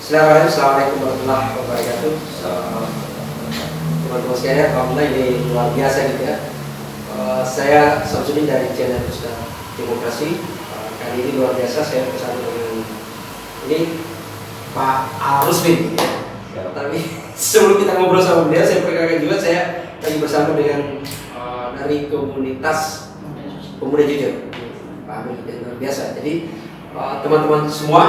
Assalamualaikum warahmatullahi wabarakatuh. Teman-teman sekalian, alhamdulillah ini luar biasa gitu ya. Saya Samsudin dari channel Ustaz Demokrasi. Kali ini luar biasa saya bersama dengan ini Pak Arusmin ya. Tapi sebelum kita ngobrol sama beliau, saya perkenalkan juga saya lagi bersama dengan dari komunitas pemuda jujur. Pak Amir yang luar biasa. Jadi teman-teman semua,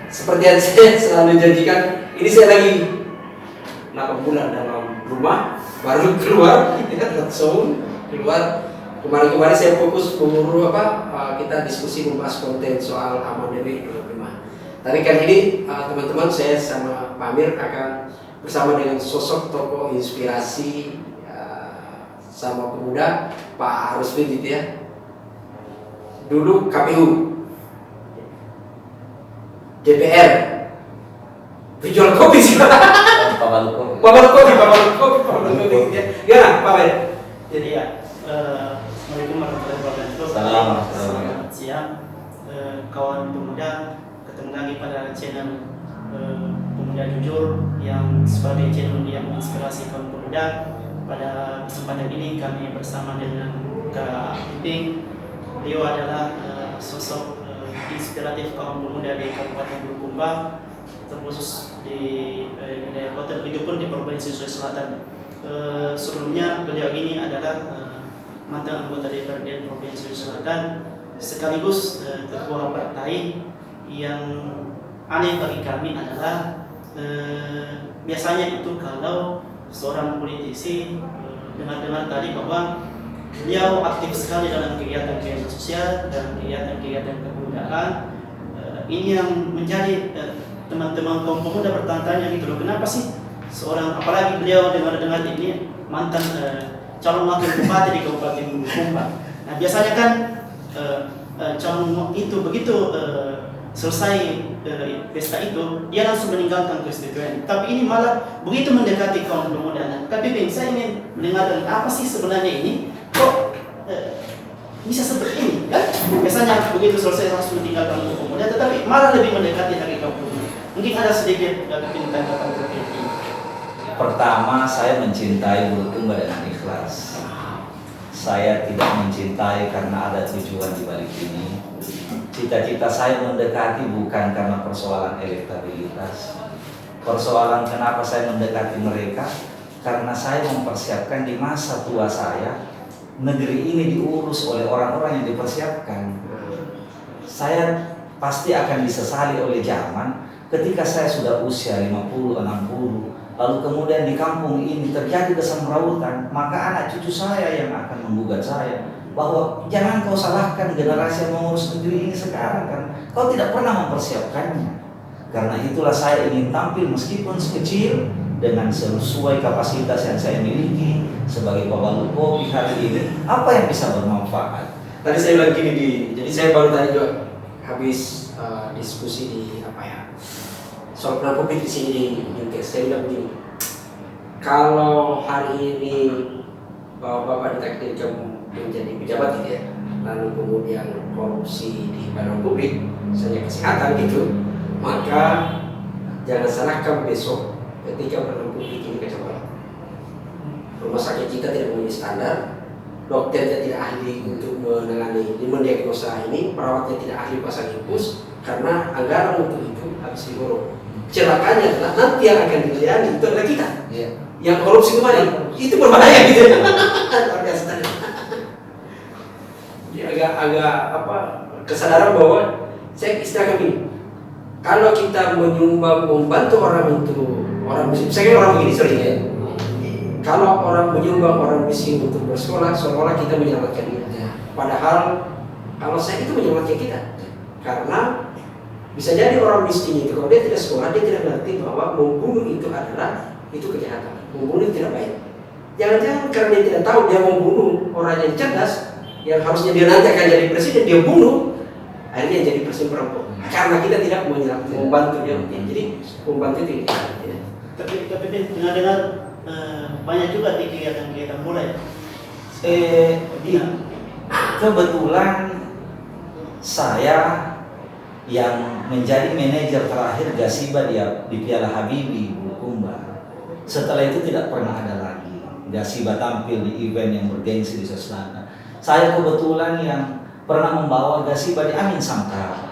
seperti yang saya selalu janjikan, ini saya lagi 8 bulan dalam rumah, baru keluar, keluar. Kemarin saya fokus mengurus kita diskusi membahas konten soal amandemen 25. Tapi kali ini teman-teman, saya sama Pak Amir akan bersama dengan sosok tokoh inspirasi sama pemuda, Pak Arusmin gitu ya. Dulu KPU, DPR, penjual kopi sih. Pemalu kopi. Gimana, Pak Ben? Jadi ya, Assalamualaikum warahmatullahi wabarakatuh. Selamat siang, kawan pemuda. Ketemu lagi pada channel Pemuda Jujur yang sebagai channel yang menginspirasi kawan pemuda. Pada kesempatan ini kami bersama dengan Kak Iping. Beliau adalah sosok inspiratif kaum pemuda di Kabupaten Bulukumba, terkhusus di wilayah Kota Begitu pun di Provinsi Sulawesi Selatan. Sebelumnya beliau ini adalah mantan anggota DPRD Provinsi Sulawesi Selatan, sekaligus ketua partai. Yang aneh bagi kami adalah biasanya itu kalau seorang politisi dengar tadi bahwa beliau aktif sekali dalam kegiatan-kegiatan sosial dan kegiatan-kegiatan kebudayaan. Ini yang menjadi teman-teman kaum pemuda bertanya gitu loh, kenapa sih seorang, apalagi beliau dengar ini mantan calon wakil bupati di Kabupaten Bulukumba. Nah biasanya kan calon itu begitu selesai pesta itu dia langsung meninggalkan konstituen. Tapi ini malah begitu mendekati kaum pemuda. Tapi saya ingin mendengarkan apa sih sebenarnya ini, kok bisa seperti ini kan? Biasanya begitu selesai langsung meninggalkan kaum pemuda, tetapi malah lebih mendekati lagi kaum pemuda. Mungkin ada sedikit tanggapan terkait ini. Pertama, saya mencintai Bulukumba dengan ikhlas. Saya tidak mencintai karena ada tujuan di balik ini. Cita-cita saya mendekati bukan karena persoalan elektabilitas. Persoalan kenapa saya mendekati mereka, karena saya mempersiapkan di masa tua saya, negeri ini diurus oleh orang-orang yang dipersiapkan. Saya pasti akan disesali oleh zaman ketika saya sudah usia 50, 60, lalu kemudian di kampung ini terjadi kesemrawutan, maka anak cucu saya yang akan menggugat saya bahwa jangan kau salahkan generasi yang mengurus negeri ini sekarang, kan kau tidak pernah mempersiapkannya. Karena itulah saya ingin tampil meskipun sekecil dengan sesuai kapasitas yang saya miliki sebagai pembalut kopi hari ini, apa yang bisa bermanfaat. Tadi saya bilang gini jadi saya baru tadi juga habis diskusi di soal peran publik di sini di UK. Saya bilang begini, kalau hari ini Bapak ditakdirkan menjadi pejabat gitu ya, lalu kemudian korupsi di badan publik, misalnya kesehatan gitu, maka jangan salahkan besok ketika badan publik ini kecewa. Rumah sakit kita tidak memiliki standar, dokternya tidak ahli untuk mendiagnosa ini, perawatnya tidak ahli pasang infus, karena anggaran untuk itu habis digorong. Celakanya adalah nanti yang akan dilayani itu adalah kita, yang korupsi kemarin. Itu berbahaya gitu. Agak kesadaran bahwa saya istilahkan begini, kalau kita membantu orang miskin, saya kira orang begini sering ya, kalau orang menyumbang orang miskin untuk bersekolah, seolah-olah kita menyelamatkan dia. Padahal kalau saya itu menyelamatkan kita, karena bisa jadi orang miskin itu kalau dia tidak sekolah, dia tidak mengerti bahwa membunuh itu kejahatan, membunuh itu tidak baik. Jangan-jangan karena dia tidak tahu dia membunuh orang yang cerdas, yang harusnya dia nanti akan jadi presiden, dia bunuh, akhirnya jadi presiden perampok. Karena kita tidak membantu dia. Jadi membantu itu tidak. Tapi dengar banyak juga di kegiatan-kegiatan bola ya. Kebetulan saya yang menjadi manajer terakhir Gasiba di Piala Habibie Bulukumba. Setelah itu tidak pernah ada lagi Gasiba tampil di event yang bergengsi di Selatan. Saya kebetulan yang pernah membawa Gasiba di Angin Sangkar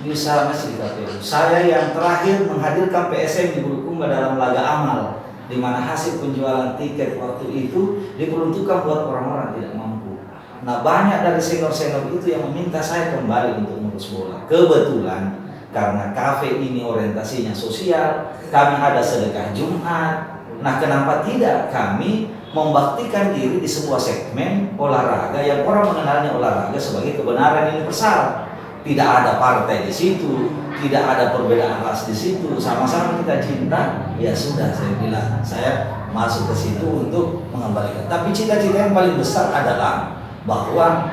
di usaha masjid KPU. Saya yang terakhir menghadirkan PSM di Bulukumba dalam laga amal, di mana hasil penjualan tiket waktu itu diperuntukkan buat orang-orang tidak mampu. Nah, banyak dari senior-senior itu yang meminta saya kembali untuk ngurus bola. Kebetulan karena kafe ini orientasinya sosial, kami ada sedekah Jumat. Nah, kenapa tidak kami membaktikan diri di sebuah segmen olahraga yang orang mengenalnya olahraga sebagai kebenaran universal. Tidak ada partai di situ, tidak ada perbedaan ras di situ, sama-sama kita cinta. Ya sudah, saya bilang, saya masuk ke situ untuk mengembalikan. Tapi cita-cita yang paling besar adalah bahwa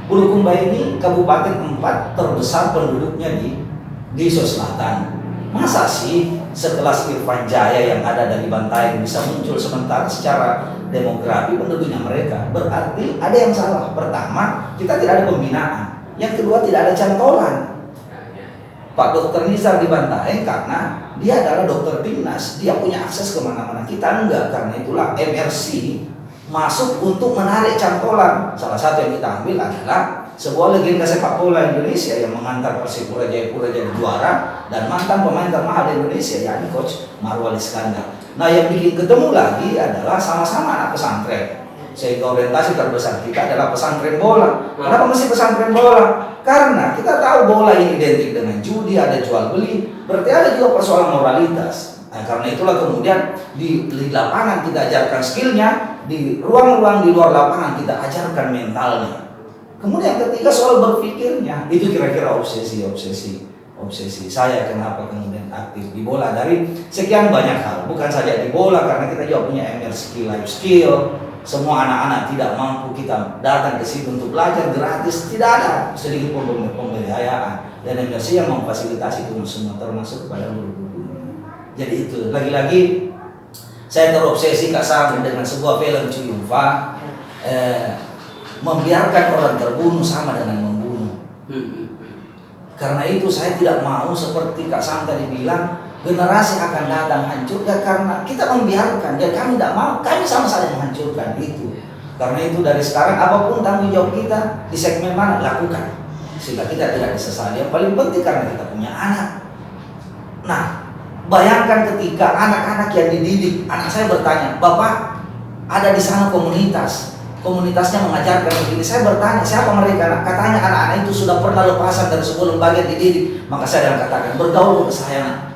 Bulukumba ini kabupaten 4 terbesar penduduknya di Sulawesi Selatan. Masa sih sekelas Irfan Jaya yang ada dari Bantaeng bisa muncul sementara secara demografi penduduknya mereka? Berarti ada yang salah. Pertama, kita tidak ada pembinaan. Yang kedua, tidak ada cantolan. Pak Dokter Nizar di Bantaeng karena dia adalah dokter timnas, dia punya akses kemana-mana. Kita enggak, karena itulah MRC masuk untuk menarik cantolan. Salah satu yang kita ambil adalah sebuah legenda sepak bola Indonesia yang mengantar Persipura Jayapura jadi juara dan mantan pemain termahal di Indonesia, yakni Coach Marwal Iskandar. Nah, yang bikin ketemu lagi adalah sama-sama anak pesantren. Sehingga orientasi terbesar kita adalah pesantren bola. Kenapa mesti pesantren bola? Karena kita tahu bola ini identik dengan judi, ada jual beli, berarti ada juga persoalan moralitas. Nah, karena itulah kemudian di lapangan kita ajarkan skillnya, di ruang-ruang di luar lapangan kita ajarkan mentalnya. Kemudian ketiga soal berpikirnya, itu kira-kira obsesi saya kenapa kemudian aktif di bola dari sekian banyak hal. Bukan saja di bola, karena kita juga punya MRC life skill. Semua anak-anak tidak mampu kita datang ke situ untuk belajar gratis, tidak ada sedikit pun pembiayaan. Dan MRC yang memfasilitasi itu semua termasuk kepada guru-guru. Jadi itu lagi-lagi saya terobsesi Kak Sam dengan sebuah film Cuyumfa, membiarkan orang terbunuh sama dengan membunuh. Karena itu saya tidak mau seperti Kak Sam tadi bilang generasi akan datang hancur, ya karena kita membiarkan, ya kami tidak mau, kami sama saja menghancurkan itu. Karena itu dari sekarang apapun tanggung jawab kita di segmen mana lakukan, sehingga kita tidak disesali. Yang paling penting karena kita punya anak. Nah, bayangkan ketika anak-anak yang dididik, anak saya bertanya, Bapak ada di sana komunitasnya mengajarkan begini. Saya bertanya, siapa mereka? Katanya anak-anak itu sudah pernah lepasan dari sebuah lembaga dididik. Maka saya katakan, bergaul ke sana.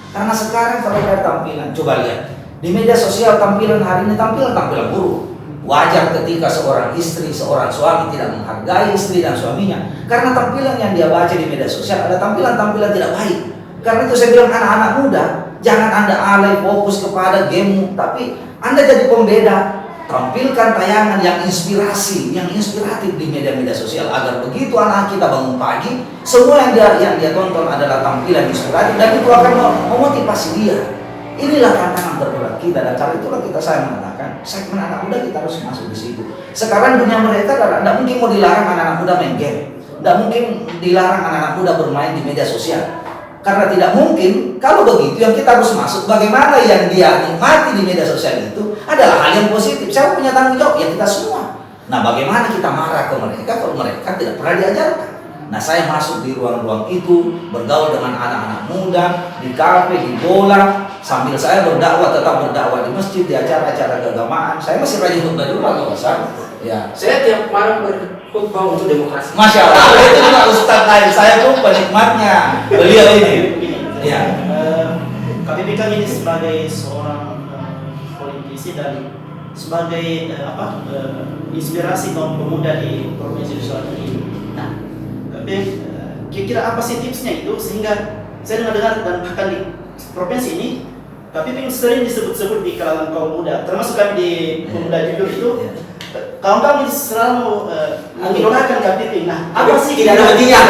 Karena sekarang kalau lihat tampilan, coba lihat di media sosial tampilan hari ini tampilan buruk. Wajar ketika seorang istri, seorang suami tidak menghargai istri dan suaminya karena tampilan yang dia baca di media sosial ada tampilan-tampilan tidak baik. Karena itu saya bilang anak-anak muda, jangan Anda alay fokus kepada game, tapi Anda jadi pembeda. Tampilkan tayangan yang inspiratif di media-media sosial agar begitu anak kita bangun pagi, semua yang dia tonton adalah tampilan inspiratif dan itu akan memotivasi dia. Inilah tantangan terberat kita dan karena itulah saya mengatakan segmen anak muda kita harus masuk di situ. Sekarang dunia mereka tidak mungkin mau dilarang anak-anak muda main game, tidak mungkin dilarang anak-anak muda bermain di media sosial. Karena tidak mungkin, kalau begitu yang kita harus masuk bagaimana yang dia nikmati di media sosial itu adalah hal yang positif. Saya punya tanggung jawab, ya kita semua. Nah, bagaimana kita marah ke mereka kalau mereka tidak pernah diajarkan. Nah, saya masuk di ruang-ruang itu, bergaul dengan anak-anak muda, di kafe, di bola, sambil saya tetap berdakwah di masjid, di acara-acara keagamaan. Saya masih rajin khutbah juga, nggak usah. Ya. Saya tiap malam berkhutbah untuk demokrasi. Masya Allah, itu juga Ustaz lain. Saya pun penikmatnya beliau ini. Ya. KPP kami ini sebagai seorang politisi dan sebagai inspirasi kaum pemuda di Provinsi Sulawesi ini. Nah, kira-kira apa sih tipsnya itu sehingga saya dengar dan bahkan di provinsi ini KPP sering disebut-sebut di kalangan kaum muda, termasuk kami di Pemuda Jujur itu. Kaum kami selalu mengidolakan KPP. Nah, apa sih tidak ada dia?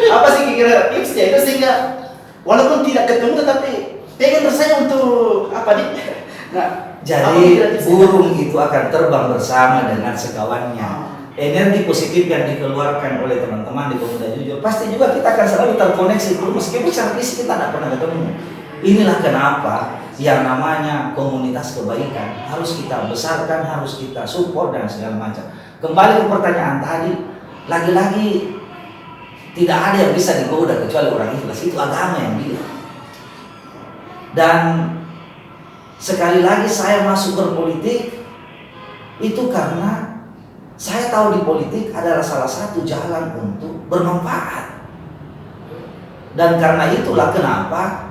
Apa sih kira-kira tipsnya itu sehingga walaupun tidak ketemu tetapi pengen bersaing untuk apa nih? Nah, jadi burung itu akan terbang bersama dengan sekawannya. energi positif yang dikeluarkan oleh teman-teman di Pemuda Jujur, pasti juga kita akan selalu terkoneksi meskipun secara fisik kita tidak pernah ketemu. Inilah kenapa yang namanya komunitas kebaikan harus kita besarkan, harus kita support dan segala macam. Kembali ke pertanyaan tadi, lagi-lagi tidak ada yang bisa digoda kecuali orang ikhlas, itu agama yang bilang. Dan sekali lagi saya masuk berpolitik itu karena saya tahu di politik adalah salah satu jalan untuk bermanfaat. Dan karena itulah kenapa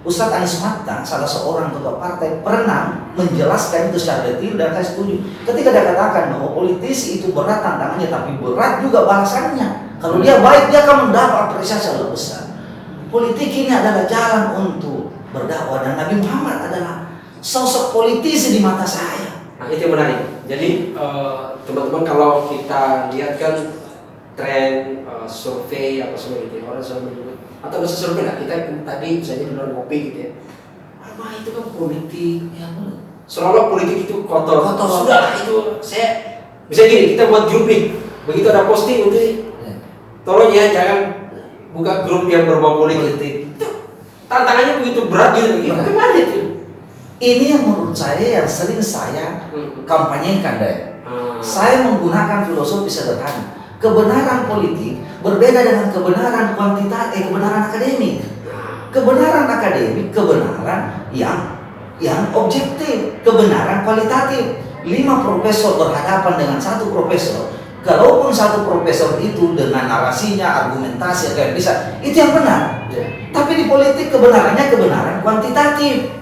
Ustadz Anies Mata, salah seorang ketua partai, pernah menjelaskan itu secara detail dan saya setuju. Ketika dia katakan bahwa politisi itu berat tantangannya, tapi berat juga balasannya. Kalau dia baik, dia akan mendapat apresiasi yang besar. Politik ini adalah jalan untuk berdakwah dan Nabi Muhammad adalah sosok politisi di mata saya. Nah, itu yang menarik. Jadi teman-teman, kalau kita lihat kan tren survei apa semua gitu, orang selalu menyebut atau nggak survei lah, kita tadi misalnya di luar ngopi gitu ya, apa itu kan politik ya, seolah-olah politik itu kotor. Sudah lah, itu saya bisa gini, kita buat grup nih, begitu ada posting untuk tolong ya jangan buka grup yang berbau politik. Itu tantangannya begitu berat gitu, gimana itu? Ini yang menurut saya yang sering saya kampanyekan deh. Saya menggunakan filosofi sederhana. Kebenaran politik berbeda dengan kebenaran kebenaran akademik. Kebenaran akademik, kebenaran yang objektif, kebenaran kualitatif. 5 profesor berhadapan dengan 1 profesor. Kalaupun 1 profesor itu dengan narasinya, argumentasi kayak bisa, itu yang benar. Tapi di politik kebenarannya kebenaran kuantitatif.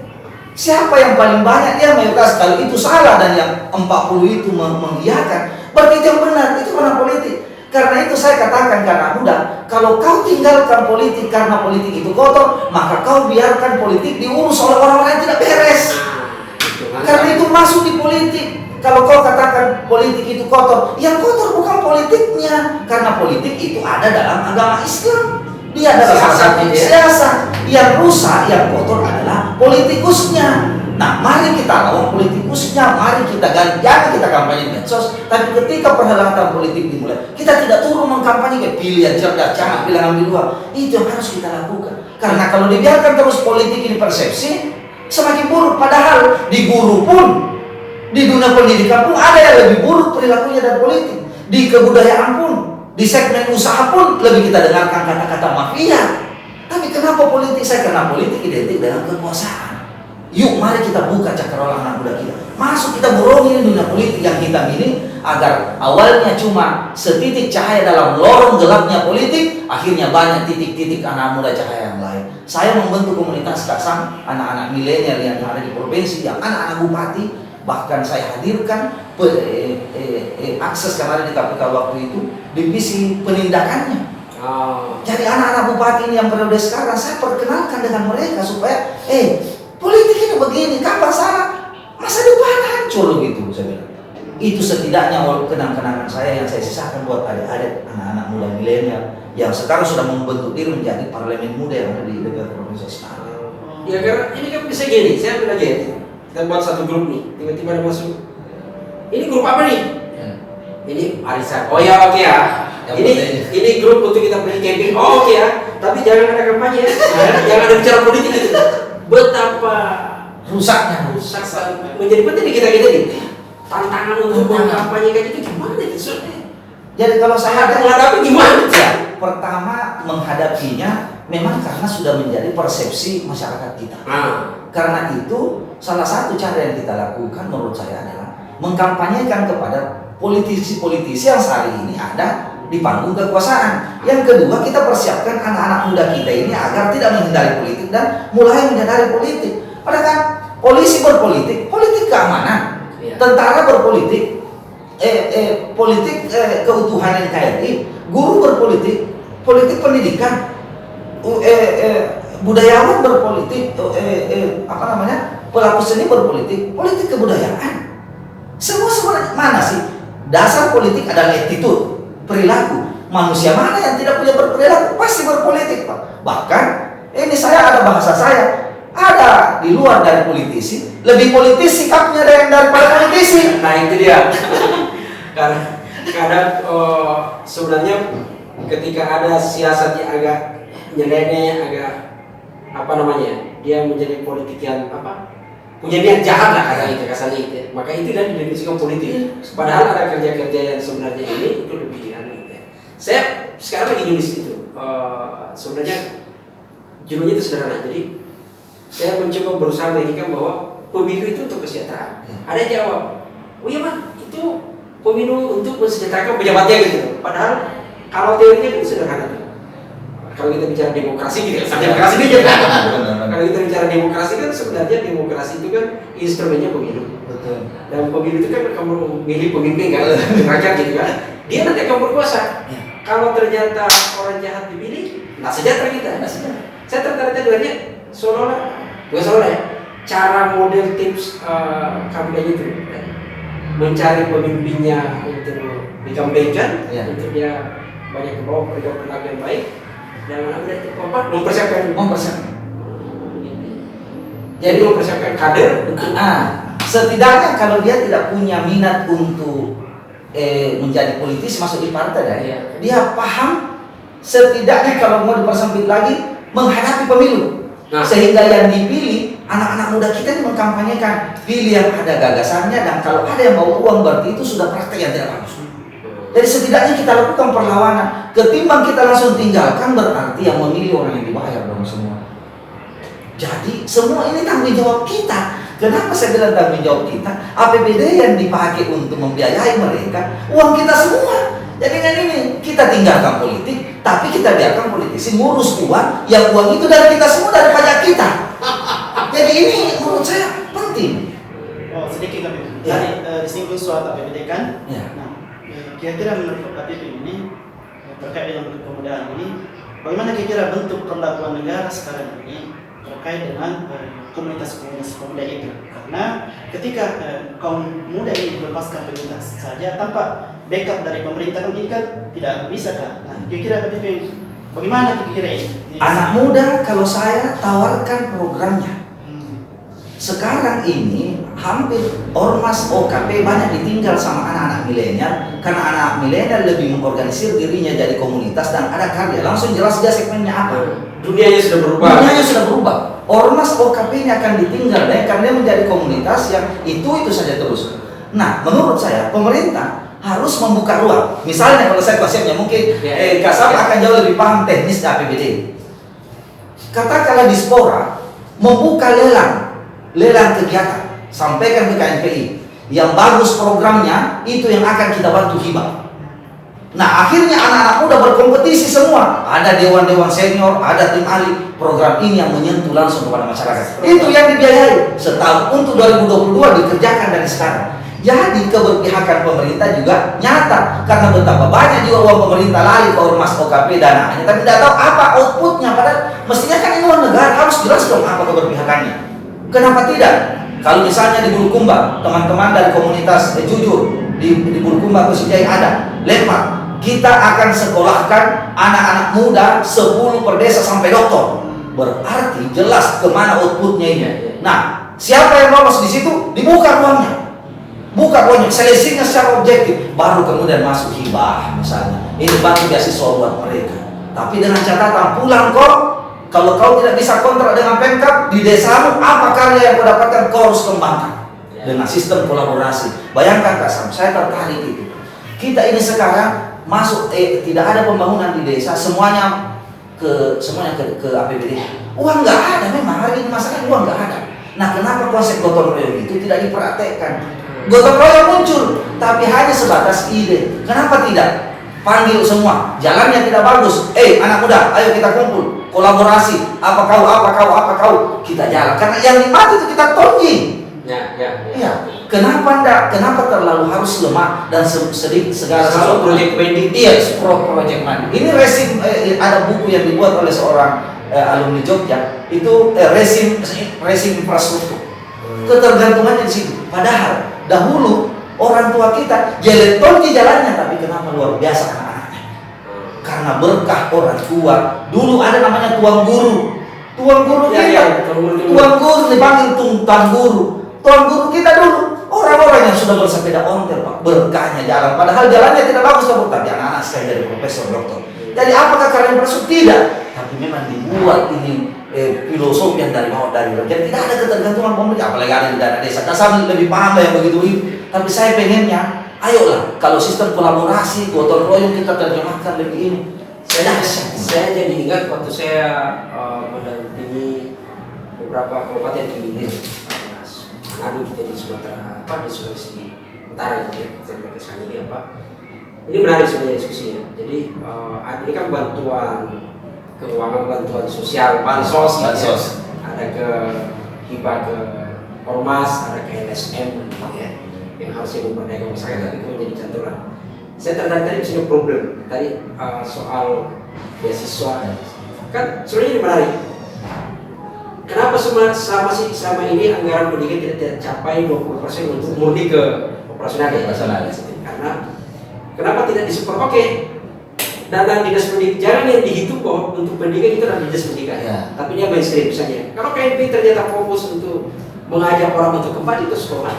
Siapa yang paling banyak dia mayoritas, kalau itu salah dan yang 40 itu mengiyakan, berarti itu yang benar, itu benar politik. Karena itu saya katakan karena muda, kalau kau tinggalkan politik karena politik itu kotor, maka kau biarkan politik diurus oleh orang-orang yang tidak beres. Karena itu masuk di politik. Kalau kau katakan politik itu kotor, yang kotor bukan politiknya, karena politik itu ada dalam agama Islam. Dia adalah siasat. Yang rusak, yang kotor adalah politikusnya. Nah, mari kita lawan politikusnya, mari kita ganti, jangan kita kampanye medsos. Tapi ketika perhelatan politik dimulai, kita tidak turun mengkampanye pilih yang cerdas, jangan pilih ambil dua. Itu yang harus kita lakukan. Karena kalau dibiarkan terus politik ini persepsi, semakin buruk. Padahal di guru pun, di dunia pendidikan pun ada yang lebih buruk perilakunya dari politik. Di kebudayaan pun, di segmen usaha pun lebih kita dengarkan kata-kata mafia. Tapi kenapa politik? Saya karena politik identik dengan kekuasaan. Yuk mari kita buka cakrawala anak muda kita. Masuk kita borongi dunia politik yang kita milih agar awalnya cuma setitik cahaya dalam lorong gelapnya politik, akhirnya banyak titik-titik anak muda cahaya yang lain. Saya membentuk komunitas Kasang, anak-anak milenial yang ada di provinsi, yang anak-anak bupati, bahkan saya hadirkan akses karena ada di KPK waktu itu divisi penindakannya. Jadi anak-anak bupati ini yang periode sekarang saya perkenalkan dengan mereka supaya politik ini begini, kapan salah masa depan hancur gitu saya bilang. Itu setidaknya kenang-kenangan saya yang saya sisakan buat adik-adik anak-anak muda milenial yang sekarang sudah membentuk diri menjadi parlemen muda yang ada di DPR Provinsi Semarang. Ya karena ini kan bisa gini, saya ambil aja ya, kita buat satu grup nih, tiba-tiba ada masuk. Ini grup apa nih? Ini arisan. Oh ya oke ya. Ini grup untuk kita pergi camping. Oh oke ya. Tapi jangan ada kampanye. Jangan ada bicara politik gitu. Betapa Rusaknya. rusak menjadi penting di kita nih. Tantangan untuk kampanye kayak gitu gimana itu? Jadi kalau saya menghadapi gimana? Ya, pertama menghadapinya memang karena sudah menjadi persepsi masyarakat kita. Karena itu salah satu cara yang kita lakukan menurut saya adalah mengkampanyekan kepada politisi-politisi yang hari ini ada di panggung kekuasaan. Yang kedua, kita persiapkan anak-anak muda kita ini agar tidak menghindari politik dan mulai menyadari politik. Padahal kan polisi berpolitik, politik keamanan, tentara berpolitik, politik keutuhan NKRI, guru berpolitik, politik pendidikan, budayawan berpolitik, pelaku seni berpolitik, politik kebudayaan. Semua mana sih? Dasar politik adalah attitude, perilaku. Manusia mana yang tidak punya berperilaku? Pasti berpolitik, Pak. Bahkan ini saya ada bahasa saya, ada di luar dari politisi, lebih politis sikapnya daripada politisi. Nah itu dia. Karena kadang sebenarnya ketika ada siasat yang agak nyeleneh, agak apa namanya, dia menjadi politik yang apa, punya niat jahat lah karena itu kasarnya itu. Maka itu dan didefinisikan politik. Padahal ada kerja-kerja yang sebenarnya ini itu lebih gitu. Saya sekarang lagi nulis itu. Sebenarnya judulnya itu sederhana. Jadi saya mencoba berusaha mengingatkan bahwa pemilu itu untuk kesejahteraan. Ada yang jawab, oh iya Pak, itu pemilu untuk mensejahterakan pejabatnya gitu. Padahal kalau teorinya itu sederhana tuh. Kalau kita bicara demokrasi gitu, demokrasi ini kalau kita bicara demokrasi kan sebenarnya demokrasi itu kan instrumennya pemilu. Betul. Dan pemilu itu kan kamu milih pemimpin kan, rakyat gitu kan. Dia nanti akan berkuasa. Kalau ternyata orang jahat dipilih, nggak sejahtera kita. Saya tertarik dengannya seolah-olah ya, cara model tips kampanye itu mencari pemimpinnya untuk dikampanyekan, untuk dia banyak membawa perilaku yang baik, dan anak itu mempersiapkan. Jadi mempersiapkan kader untuk setidaknya kalau dia tidak punya minat untuk menjadi politisi masuk di partai, dia paham setidaknya kalau mau dipersempit lagi menghadapi pemilu. Sehingga yang dipilih anak-anak muda kita ini mengkampanyekan pilih yang ada gagasannya, dan kalau ada yang bawa uang berarti itu sudah praktek yang tidak bagus. Jadi setidaknya kita lakukan perlawanan, ketimbang kita langsung tinggalkan berarti yang memilih orang yang dibayar dong semua. Jadi semua ini tanggung jawab kita. Kenapa saya bilang tanggung jawab kita? APBD yang dipakai untuk membiayai mereka, uang kita semua. Jadi dengan ini kita tinggalkan politik, tapi kita biarkan politisi ngurus uang, yang uang itu dari kita semua, dari pajak kita. Jadi ini menurut saya penting. Oh, sedikit kami tadi disinggung soal APBD kan. Nah, kira-kira menurut KPP ini terkait dengan kepemudaan ini, bagaimana kira-kira bentuk perlakuan negara sekarang ini terkait dengan komunitas-komunitas pemuda itu? Karena ketika kaum muda ini dilepaskan bebas saja tanpa backup dari pemerintah ini kan tidak bisa kan? Nah, kira-kira KPP bagaimana kira-kira ini? Anak muda kalau saya tawarkan programnya. Sekarang ini hampir ormas OKP banyak ditinggal sama anak-anak milenial, karena anak milenial lebih mengorganisir dirinya jadi komunitas dan ada karya. Langsung jelas dia segmennya apa. Dunianya sudah berubah. Dunianya sudah berubah. Ormas OKP ini akan ditinggal karena dia menjadi komunitas yang itu saja terus. Nah, menurut saya pemerintah harus membuka ruang. Misalnya kalau saya konsepnya mungkin Kasab akan jauh lebih paham teknis APBD. Katakanlah Dispora membuka lelang kegiatan, sampaikan ke KNPI yang bagus programnya, itu yang akan kita bantu hibah. Nah, akhirnya anak-anak muda berkompetisi semua, ada dewan-dewan senior, ada tim ahli, program ini yang menyentuh langsung kepada masyarakat. Itu yang dibiayai setahun untuk 2022 dikerjakan dari sekarang. Jadi keberpihakan pemerintah juga nyata, karena betapa banyak juga uang pemerintah lari ke ormas OKP dananya, tapi tidak tahu apa outputnya. Padahal mestinya kan ini uang negara, harus jelas dong apa keberpihakannya. Kenapa tidak? Kalau misalnya di Bulukumba, teman-teman dari komunitas jujur di Bulukumba Persijai ada lempar, kita akan sekolahkan anak-anak muda 10 per desa sampai doktor. Berarti jelas kemana outputnya ini. Nah, siapa yang lolos di situ dibuka ruangnya, buka ruangnya, seleksinya secara objektif, baru kemudian masuk hibah misalnya. Ini bantu beasiswa buat mereka. Tapi dengan catatan pulang kok. Kalau kau tidak bisa kontrak dengan Pemkab di desamu, apa karya yang kau dapatkan kau harus kembangkan dengan sistem kolaborasi. Bayangkan Kak Sam, saya tertarik itu. Kita ini sekarang masuk tidak ada pembangunan di desa, semuanya ke APBD. Uang nggak ada, memang hari ini masalah uang nggak ada. Nah, kenapa konsep gotong royong itu tidak dipraktekkan? Gotong royong muncul, tapi hanya sebatas ide. Kenapa tidak? Panggil semua, jalannya tidak bagus. Anak muda, ayo kita kumpul, kolaborasi. Apa kau, kita jalan. Karena yang nikmat itu kita tonji. Ya. Kenapa enggak? Kenapa terlalu harus lemah dan sedikit segala sesuatu project mandate? Iya, project mandate. Ini resim ada buku yang dibuat oleh seorang alumni Jogja. Itu resim infrastruktur. Ketergantungannya di situ. Padahal dahulu orang tua kita jeleton di jalannya, tapi kenapa luar biasa anak-anaknya? Karena berkah orang tua. Dulu ada namanya tuan guru. Tuan guru kita, tuan guru dipanggil tuan guru. Tuan guru kita dulu orang orang yang sudah bersepeda ontel Pak, berkahnya jalan. Padahal jalannya tidak bagus Pak, tapi anak-anak saya jadi profesor, dokter. Jadi apakah karena infrastruktur? Tidak. Tapi memang dibuat ini filosofi yang dari bawah dari luar. Jadi tidak ada ketergantungan pemerintah, apalagi ada di daerah desa. Saya lebih paham lah yang begitu. Tapi saya pengennya, ayolah kalau sistem kolaborasi, gotong royong kita terjemahkan lebih ini. Saya jadi ingat waktu saya mendampingi beberapa kabupaten di Hilir, Manado gitu di Sumatera, di Sulawesi Utara gitu ya, saya ke sana ini apa? Ini menarik sebenarnya diskusinya. Jadi ini kan bantuan keuangan, bantuan sosial, bansos, gitu ya. Ada ke hibah ke ormas, ada ke LSM gitu ya, yang harusnya memberdayakan masyarakat, tapi itu menjadi cantolan. Saya tertarik tadi sini problem tadi soal beasiswa kan sebenarnya ini menarik. Kenapa selama ini anggaran pendidikan tidak tercapai 20% untuk murni ke operasional ya? Karena kenapa tidak disupport? Oke, dana dinas pendidikan jangan yang dihitung kok untuk pendidikan itu adalah dinas pendidikan ya. Tapi dia mainstream misalnya. Kalau KNP ternyata fokus untuk mengajak orang untuk kembali ke sekolah,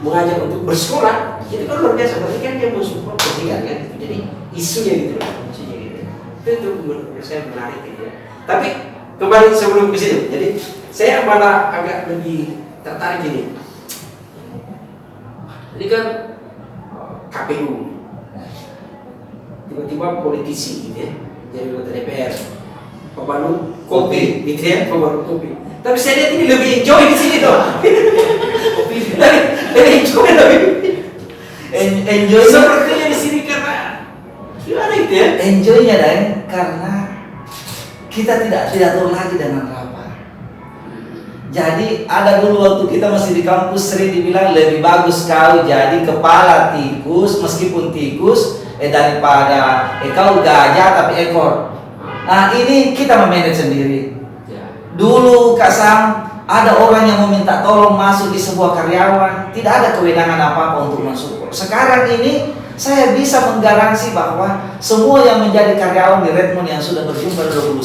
mengajak untuk bersekolah, itu kan luar biasa. Berarti kan dia mensupport pendidikan kan. Jadi isunya gitu loh, isunya gitu. Itu menurut saya menarik gitu ya. Tapi kembali sebelum ke situ, jadi saya malah agak lebih tertarik gini. Ini kan KPU, tiba-tiba politisi gitu ya, jadi anggota DPR, pemandu kopi, gitu ya, pemandu kopi. Tapi saya lihat ini lebih enjoy di sini tuh. Lebih enjoy lebih. Enjoy Sepertinya di sini karena gimana gitu ya? Enjoynya dan karena kita tidak diatur lagi dengan rapat. Jadi ada dulu waktu kita masih di kampus sering dibilang lebih bagus kau jadi kepala tikus meskipun tikus daripada kau gajah tapi ekor. Nah ini kita memanage sendiri. Dulu Kak Sam ada orang yang meminta tolong masuk di sebuah karyawan, tidak ada kewenangan apa-apa untuk masuk. Sekarang ini saya bisa menggaransi bahwa semua yang menjadi karyawan di Redmond yang sudah berjumpa 21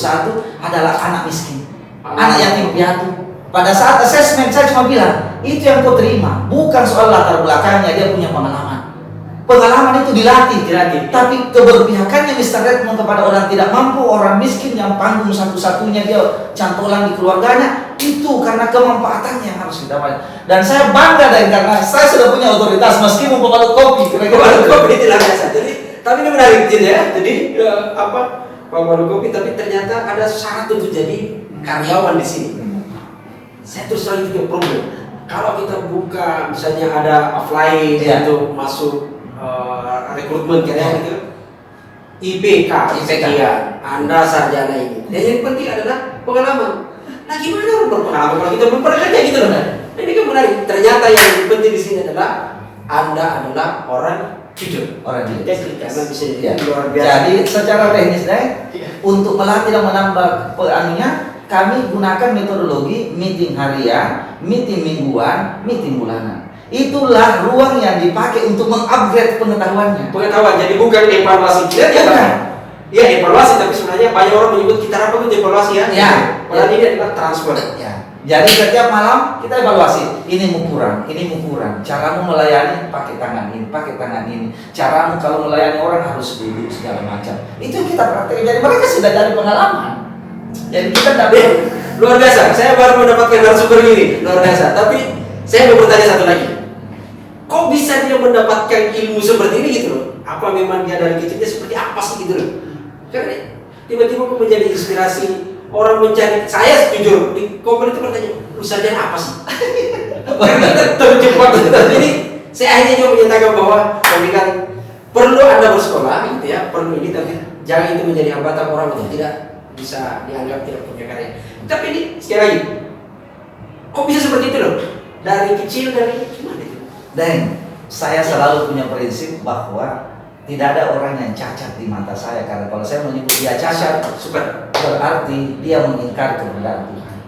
adalah anak miskin, anak yatim piatu. Pada saat asesmen saya cuma bilang, itu yang kau terima, bukan soal latar belakangnya, dia punya pengalaman. Pengalaman itu dilatih. Tapi keberpihakannya Mr. Redmond kepada orang tidak mampu, orang miskin yang panggung satu-satunya dia cantolan di keluarganya, itu karena kemanfaatannya yang harus kita bayar. Dan saya bangga dari karena saya sudah punya otoritas meskipun pemandu kopi. Pemandu kopi tidak biasa. Jadi, tapi ini menarik ya. Jadi pemandu kopi, tapi ternyata ada syarat untuk jadi karyawan di sini. Saya terus terang itu problem. Kalau kita buka misalnya ada offline untuk masuk rekrutmen karyawan itu IPK sekian, Anda sarjana ini. Dan yang penting adalah pengalaman. Nah gimana orang berpengalaman kalau kita belum pernah kerja gitu loh? Nah, ini kan menarik. Ternyata yang penting di sini adalah Anda adalah orang jujur. Orang jujur. Karena bisa Ya. luar biasa. Jadi secara teknis untuk melatih dan menambah anunya, kami gunakan metodologi meeting harian, meeting mingguan, meeting bulanan. Itulah ruang yang dipakai untuk mengupgrade pengetahuannya. Pengetahuan, jadi bukan evaluasi kita ya evaluasi, tapi sebenarnya banyak orang menyebut kita rapat itu evaluasi ya. Padahal ini adalah transfer. Ya. Jadi setiap malam kita evaluasi. Ini mau kurang. Caramu melayani pakai tangan ini. Caramu kalau melayani orang harus duduk segala macam. Itu kita praktek. Jadi mereka sudah dari pengalaman. Jadi kita tidak luar biasa. Saya baru mendapatkan narasumber ini luar biasa. Tapi saya mau bertanya satu lagi. Kok bisa dia mendapatkan ilmu seperti ini gitu loh? Apa memang dia dari kecilnya seperti apa sih gitu loh? Karena tiba-tiba kok menjadi inspirasi orang mencari. Saya jujur di komen itu bertanya, lu sarjana apa sih? Karena kita terjebak gitu. Jadi saya akhirnya juga menyatakan bahwa pendidikan perlu Anda bersekolah gitu ya, perlu ini, tapi jangan itu menjadi hambatan orang untuk tidak bisa dianggap tidak punya karya. Tapi ini sekali lagi, kok bisa seperti itu loh? Dari kecil, dari gimana itu? Dan saya selalu punya prinsip bahwa tidak ada orang yang cacat di mata saya. Karena kalau saya menyebut dia cacat, berarti dia mengingkari kebenaran Tuhan.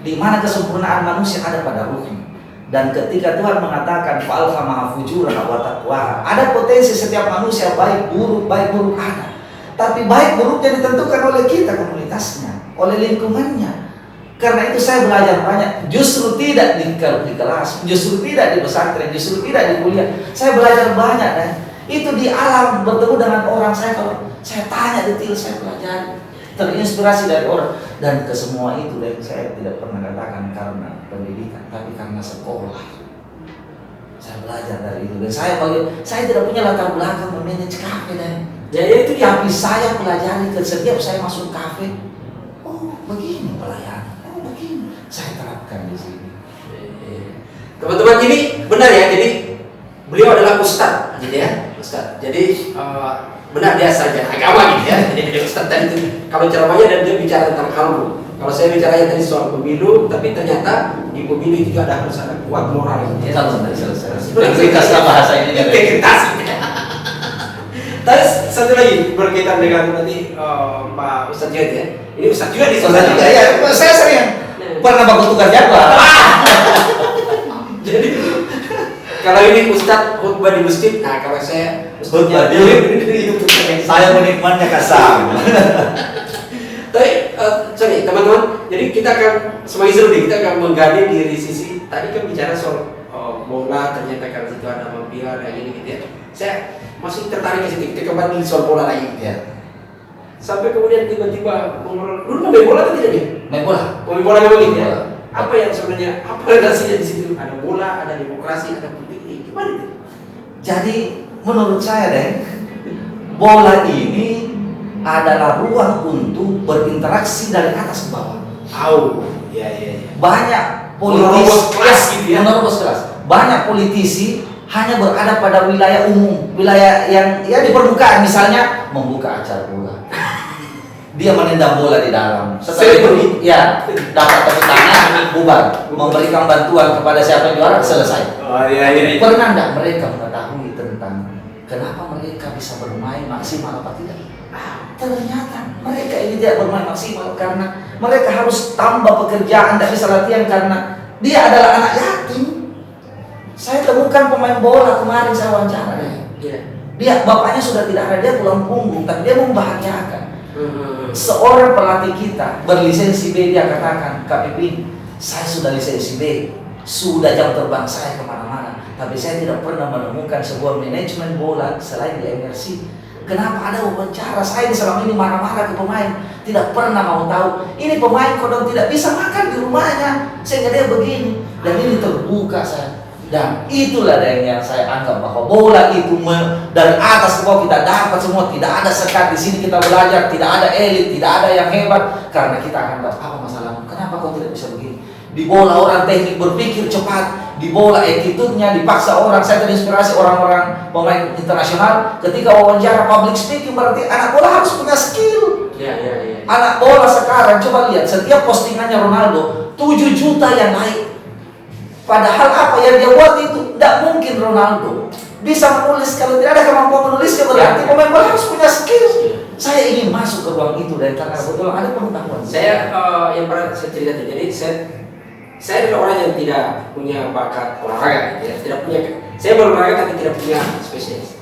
Di mana kesempurnaan manusia ada pada ruhnya. Dan ketika Tuhan mengatakan fa'alfa maha fujura wa taqwa, ada potensi setiap manusia baik buruk ada. Tapi baik buruknya ditentukan oleh kita komunitasnya, oleh lingkungannya. Karena itu saya belajar banyak. Justru tidak di kelas, justru tidak di pesantren, justru tidak di kuliah. Saya belajar banyak dan itu di alam bertemu dengan orang. Saya kalau saya tanya detail, saya pelajari, terinspirasi dari orang. Dan ke semua itu dan saya tidak pernah katakan karena pendidikan, tapi karena sekolah. Saya belajar dari itu dan saya tidak punya latar belakang memanage kafe dan Jadi itu dia. tapi saya pelajari setiap saya masuk kafe. Oh begini pelayanan, oh begini saya terapkan di sini. Teman-teman ini benar ya, jadi beliau adalah ustadz, gitu ya, ustadz. Jadi benar dia saja agama gitu ya. Jadi dia ustadz tadi itu kalau ceramahnya dan dia bicara tentang kalbu. Kalau saya bicaranya tadi soal pemilu, tapi ternyata di pemilu itu ada harus ada kuat moral. Ya. Selesai. Integritaslah bahasa ini. Integritas. Terus satu lagi berkaitan dengan tadi Pak Ustadz Junaid ya. Ini Ustadz juga di sana. Ya, saya sering pernah baku tugas jadwal. Jadi kalau ini Ustadz khutbah di masjid, nah kalau saya Khutbah di saya menikmatnya kasar. Tapi sorry teman-teman, jadi kita akan semakin seru nih, kita akan menggali dari sisi tadi kan bicara soal bola, ternyata kalau situ ada mafia kayak gini gitu ya. Saya masih tertarik ke situ, kita kembali soal bola lagi. Ya. Sampai kemudian tiba-tiba ngobrol, dulu main bola atau tidak nih? Main bola. Main bola memang gitu ya. Bola. Apa yang sebenarnya, apa relasinya di situ? Ada bola, ada demokrasi, ada politik, gimana itu? Jadi menurut saya deh, bola ini adalah ruang untuk berinteraksi dari atas ke bawah. Ya. Banyak Menerobos politisi kelas gitu ya. menerobos kelas. Banyak politisi hanya berada pada wilayah umum, wilayah yang ya di permukaan, misalnya membuka acara bola. Dia menendang bola di dalam. Setelah itu, ya dapat tepuk tangan, bubar, memberikan bantuan kepada siapa yang juara, selesai. Iya. Pernah enggak mereka mengetahui tentang kenapa mereka bisa bermain maksimal apa tidak? Ternyata mereka ini tidak bermain maksimal karena mereka harus tambah pekerjaan, tidak bisa latihan karena dia adalah anak yatim. Saya temukan pemain bola kemarin saya wawancara dia bapaknya sudah tidak ada, dia tulang punggung, tapi dia membahagiakan. Seorang pelatih kita berlisensi B, dia katakan, Kak Pipin, saya sudah lisensi B, sudah jam terbang saya kemana-mana, tapi saya tidak pernah menemukan sebuah manajemen bola selain di MRC. Kenapa ada wawancara? Saya selama ini marah-marah ke pemain, tidak pernah mau tahu. Ini pemain kodong tidak bisa makan di rumahnya, sehingga dia begini. Dan ini terbuka saya. Dan itulah yang saya anggap bahwa bola itu dari atas ke bawah kita dapat semua. Tidak ada sekat di sini kita belajar, tidak ada elit, tidak ada yang hebat. Karena kita akan tahu apa masalahmu. Kenapa kau tidak bisa begini? Di bola orang teknik berpikir cepat, di bola attitude-nya dipaksa orang. Saya terinspirasi orang-orang pemain internasional ketika wawancara public speaking, berarti anak bola harus punya skill. Iya. Anak bola sekarang coba lihat setiap postingannya Ronaldo 7 juta yang naik. Padahal apa yang dia buat itu tidak mungkin Ronaldo bisa menulis. Kalau tidak ada kemampuan menulisnya, berarti pemain bola harus punya skill. Saya ingin masuk ke ruang itu dan karena betul ada pengetahuan. Saya yang pernah saya cerita, jadi saya adalah orang yang tidak punya bakat olahraga, ya. Saya berolahraga tapi tidak punya spesialis.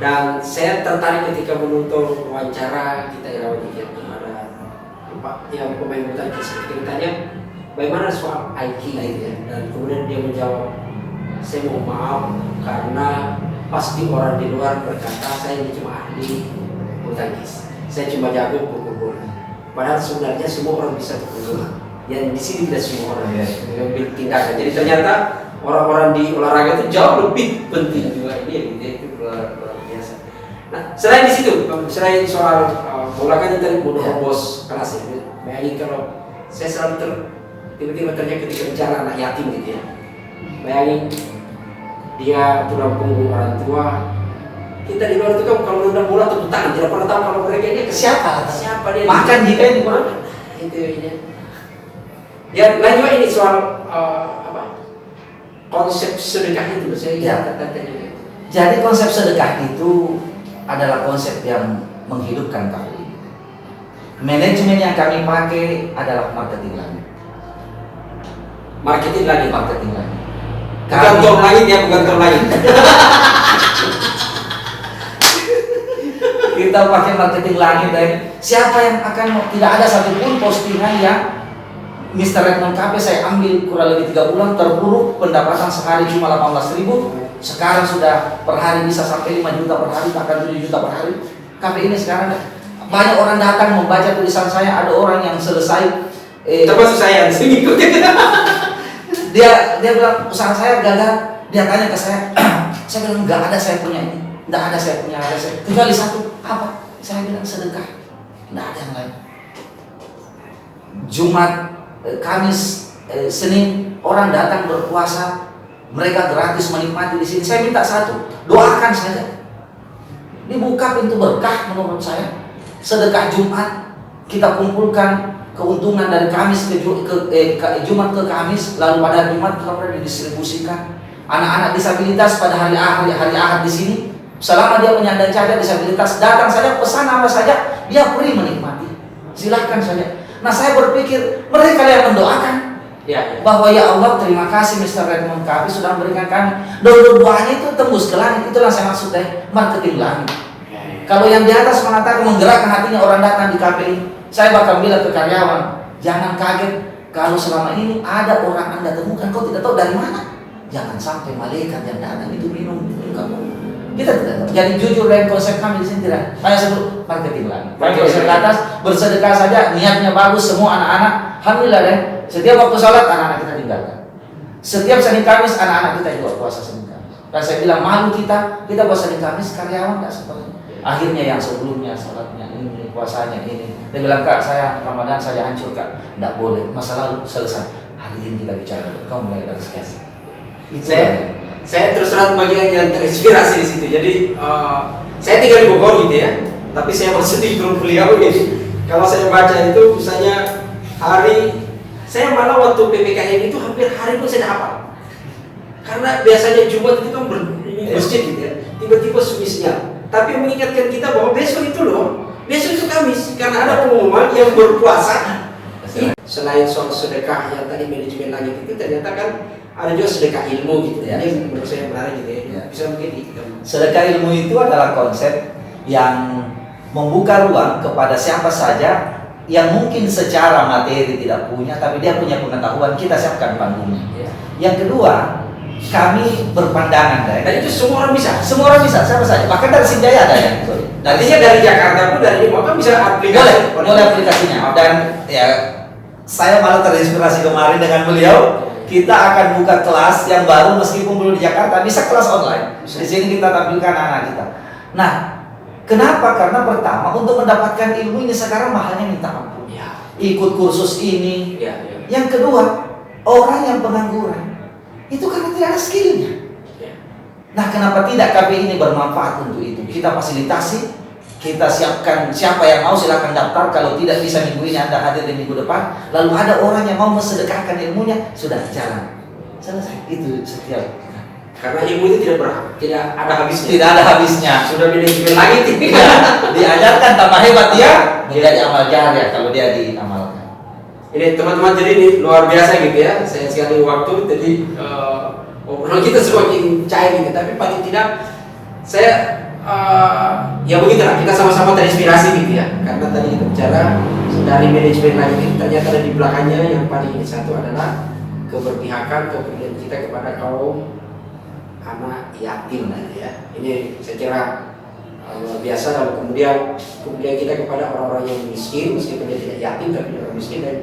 Dan saya tertarik ketika menonton wawancara kita yang kepada yang pemain bulu tangkis. Kita tanya bagaimana soal IQ gitu ya. Dan kemudian dia menjawab, saya mau maaf karena pasti orang di luar berkata saya ini cuma ahli bulu tangkis. Saya cuma jago pukul bola. Padahal sebenarnya semua orang bisa pukul bola. Yang di sini tidak semua orang mengambil tindakan. Jadi ternyata orang-orang di olahraga itu jauh lebih penting juga ini itu luar biasa. Nah, selain di situ, selain soal bola kan tadi menerobos kelas itu. Bayangin kalau saya selalu tiba-tiba terjadi ketika bicara anak yatim gitu ya. Bayangin dia tulang punggung orang tua. Kita di luar itu kan kalau nendang bola tepuk tangan, tidak pernah tahu kalau mereka ini siapa dia. Makan jika ini kurang. Itu ini. Ya, lain juga ini soal konsep sedekah itu saya katanya. Jadi konsep sedekah itu adalah konsep yang menghidupkan kami. Manajemen yang kami pakai adalah marketing langit. Marketing langit. Bukan tol langit ya, bukan tol langit. Kita pakai marketing langit dan siapa yang akan tidak ada satupun postingan yang Mr. Redmond KP saya ambil kurang lebih 3 bulan, terpuruk, pendapatan sehari cuma 18.000, sekarang sudah per hari bisa sampai 5 juta per hari, bahkan 7 juta per hari. KP ini sekarang banyak orang datang membaca tulisan saya, ada orang yang selesai termasuk saya di sini. dia bilang usaha saya gagal, dia tanya ke saya, saya bilang nggak ada saya punya ini, nggak ada saya punya resep, kecuali satu, apa? Saya bilang sedekah, nggak ada yang lain. Jumat, Kamis, Senin orang datang berpuasa, mereka gratis menikmati di sini. Saya minta satu, doakan saja, dibuka pintu berkah menurut saya. Sedekah Jumat kita kumpulkan keuntungan dari Kamis ke Jumat ke Kamis, lalu pada Jumat kemudian didistribusikan. Anak-anak disabilitas pada hari Ahad di sini, selama dia menyandang cacat disabilitas, datang saja pesan apa saja, dia free menikmati. Silahkan saja. Nah saya berpikir mereka yang mendoakan bahwa ya Allah terima kasih Mr. Redmond KP sudah memberikan kami. Doanya itu tembus ke langit, itulah saya maksud dari marketing langit. Kalau yang di atas mengatakan menggerakkan hatinya orang datang di KPI, saya bakal bilang ke karyawan, jangan kaget kalau selama ini ada orang Anda temukan, kau tidak tahu dari mana. Jangan sampai malaikat yang datang itu minum kamu. Kita tidak tahu. Jadi jujur dengan konsep kami di sini tidak. Saya sebut marketing lagi. Konsep ke atas bersedekah saja, niatnya bagus semua anak-anak. Alhamdulillah deh. Setiap waktu sholat anak-anak kita tinggalkan. Setiap Senin Kamis anak-anak kita juga puasa Senin Kamis. Dan saya bilang malu kita puasa Senin Kamis, karyawan tidak seperti. Akhirnya yang sebelumnya sholatnya ini, puasanya ini. Dia bilang, Kak, saya Ramadan saja hancur, Kak. Tidak boleh, masa lalu selesai. Hari ini kita bicara, kau mulai dari sekian. Saya terus terang bagian yang terinspirasi di situ. Jadi saya tinggal di Bogor gitu ya, tapi saya masuk di grup beliau ini. Kalau saya baca itu misalnya saya malah waktu PPKM itu hampir hari pun saya hafal. Karena biasanya Jumat itu kan masjid gitu ya, tiba-tiba sumisnya. Tapi mengingatkan kita bahwa besok itu Kamis, karena ada pengumuman yang berpuasa. Selain soal sedekah yang tadi manajemen langit itu, ternyata kan ada juga sedekah ilmu gitu. Ini menurut saya menarik gitu ya. Bisa mungkin sedekah ilmu itu adalah konsep yang membuka ruang kepada siapa saja yang mungkin secara materi tidak punya, tapi dia punya pengetahuan, kita siapkan panggungnya. Yang kedua, kami berpandangan dan itu semua orang bisa. Semua orang bisa, siapa saja. Bahkan dari Sinjaya ada yang. Dari Jakarta pun dari mana bisa aplikasi. Boleh aplikasinya. Dan ya saya malah terinspirasi kemarin dengan beliau. Kita akan buka kelas yang baru meskipun belum di Jakarta, bisa kelas online. Di sini kita tampilkan anak-anak kita. Nah, kenapa? Karena pertama untuk mendapatkan ilmu ini sekarang mahalnya minta ampun. Ikut kursus ini. Yang kedua, orang yang pengangguran itu karena tidak ada skillnya. Nah, kenapa tidak KPI ini bermanfaat untuk itu? Kita fasilitasi, kita siapkan siapa yang mau silahkan daftar. Kalau tidak bisa minggu ini Anda hadir di minggu depan. Lalu ada orang yang mau mensedekahkan ilmunya, sudah jalan. Selesai. Itu setiap. Karena ilmu itu tidak ada habisnya. Tidak ada habisnya. Sudah manajemen langit ini. Diajarkan tambah hebat dia menjadi amal jariah kalau dia diamalkan. Ini teman-teman, jadi ini luar biasa gitu ya. Saya sekali waktu jadi obrolan kita semakin cair gitu. Tapi paling tidak saya ya begitulah, kita sama-sama terinspirasi gitu ya. Karena tadi kita bicara dari manajemen lagi ini, ternyata ada di belakangnya yang paling satu adalah keberpihakan, kepedulian kita kepada kaum anak yatim ya. Ini saya kira luar biasa. Lalu kemudian kita kepada orang-orang yang miskin, meskipun dia tidak yatim tapi orang miskin, dan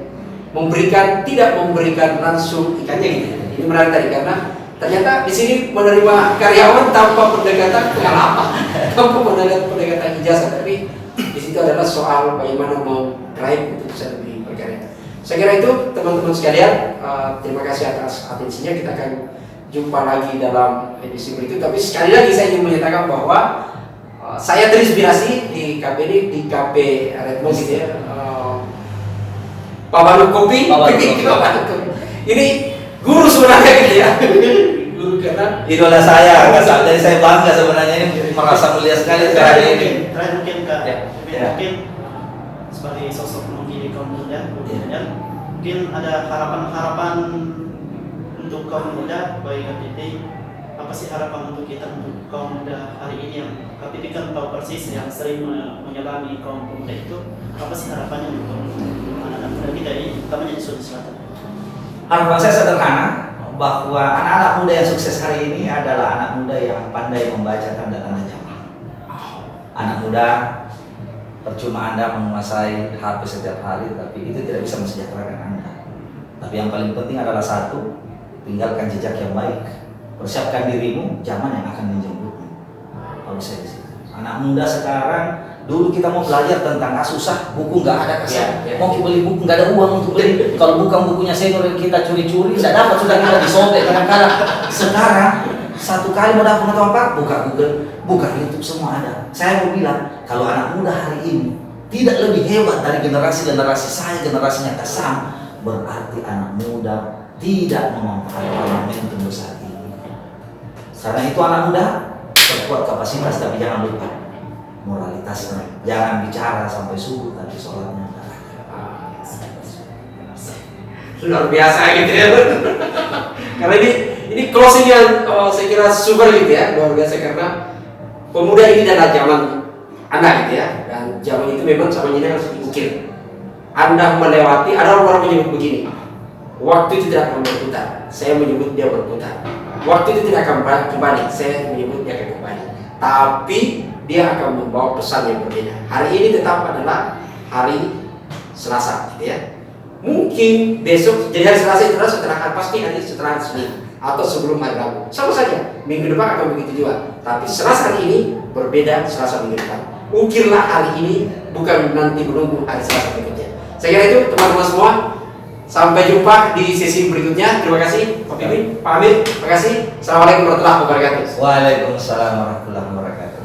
tidak memberikan langsung ikannya gitu. Ini menarik tadi karena ternyata di sini menerima karyawan tanpa pendekatan pengalaman, tanpa pendekatan ijazah, tapi di situ adalah soal bagaimana meraih untuk bisa lebih berkarya. Saya kira itu teman-teman sekalian. Terima kasih atas atensinya. Kita akan jumpa lagi dalam edisi berikut. Tapi sekali lagi saya ingin menyatakan bahwa saya terinspirasi di KP ini, di KP Redmond gitu ya. Pak Banu Kopi. Ini guru sebenarnya gitu ya. Guru karena idola saya, jadi saya bangga sebenarnya, ini merasa mulia sekali hari ini. Terakhir mungkin Kak, mungkin sebagai sosok mewakili kaum muda, mungkin ada harapan-harapan untuk kaum muda bagi KPT. Apa sih harapan untuk kita, untuk kaum muda hari ini yang KPT kan tahu persis yang sering menyelami kaum pemuda itu? Apa sih harapannya untuk anak-anak muda kita ini, utamanya di Sulawesi Selatan? Harapan saya sederhana, bahwa anak-anak muda yang sukses hari ini adalah anak muda yang pandai membaca tanda-tanda zaman. Anak muda, percuma Anda menguasai HP setiap hari, tapi itu tidak bisa mensejahterakan Anda. Tapi yang paling penting adalah satu, tinggalkan jejak yang baik. Persiapkan dirimu, zaman yang akan menjemputmu. Kalau saya di situ. Anak muda sekarang, dulu kita mau belajar tentang susah, buku nggak ada kasih. Mau beli buku nggak ada uang untuk beli. Kalau bukan bukunya senior yang kita curi-curi, tidak dapat, sudah kita disobek kadang-kadang. Sekarang satu kali mau dapat apa? Buka Google, buka YouTube, semua ada. Saya mau bilang, kalau anak muda hari ini tidak lebih hebat dari generasi-generasi saya, generasinya Kasam, berarti anak muda tidak memanfaatkan momentum besar ini. Karena itu anak muda perkuat kapasitas, tapi jangan lupa moralitasnya. Jangan bicara sampai subuh tapi sholatnya enggak. Luar biasa gitu ya. Karena ini closing yang saya kira super gitu ya, luar biasa, karena pemuda ini adalah zaman Anda gitu ya, dan zaman itu memang sama ini harus diukir. Anda melewati, ada orang menyebut begini, waktu itu tidak akan berputar, saya menyebut dia berputar. Waktu itu tidak akan kembali, saya menyebut dia akan kembali. Tapi dia akan membawa pesan yang berbeda. Hari ini tetap adalah hari Selasa gitu ya. Mungkin besok, jadi hari Selasa itu adalah setelah, pasti hari setelah Senin atau sebelum hari Rabu. Sama saja, minggu depan akan begitu juga. Tapi Selasa hari ini berbeda Selasa minggu depan. Ukirlah hari ini, bukan nanti menunggu hari Selasa berikutnya. Saya kira itu teman-teman semua. Sampai jumpa di sesi berikutnya. Terima kasih Pak Pimpin, Pak Amir, terima kasih. Assalamualaikum warahmatullahi wabarakatuh. Waalaikumsalam warahmatullahi wabarakatuh.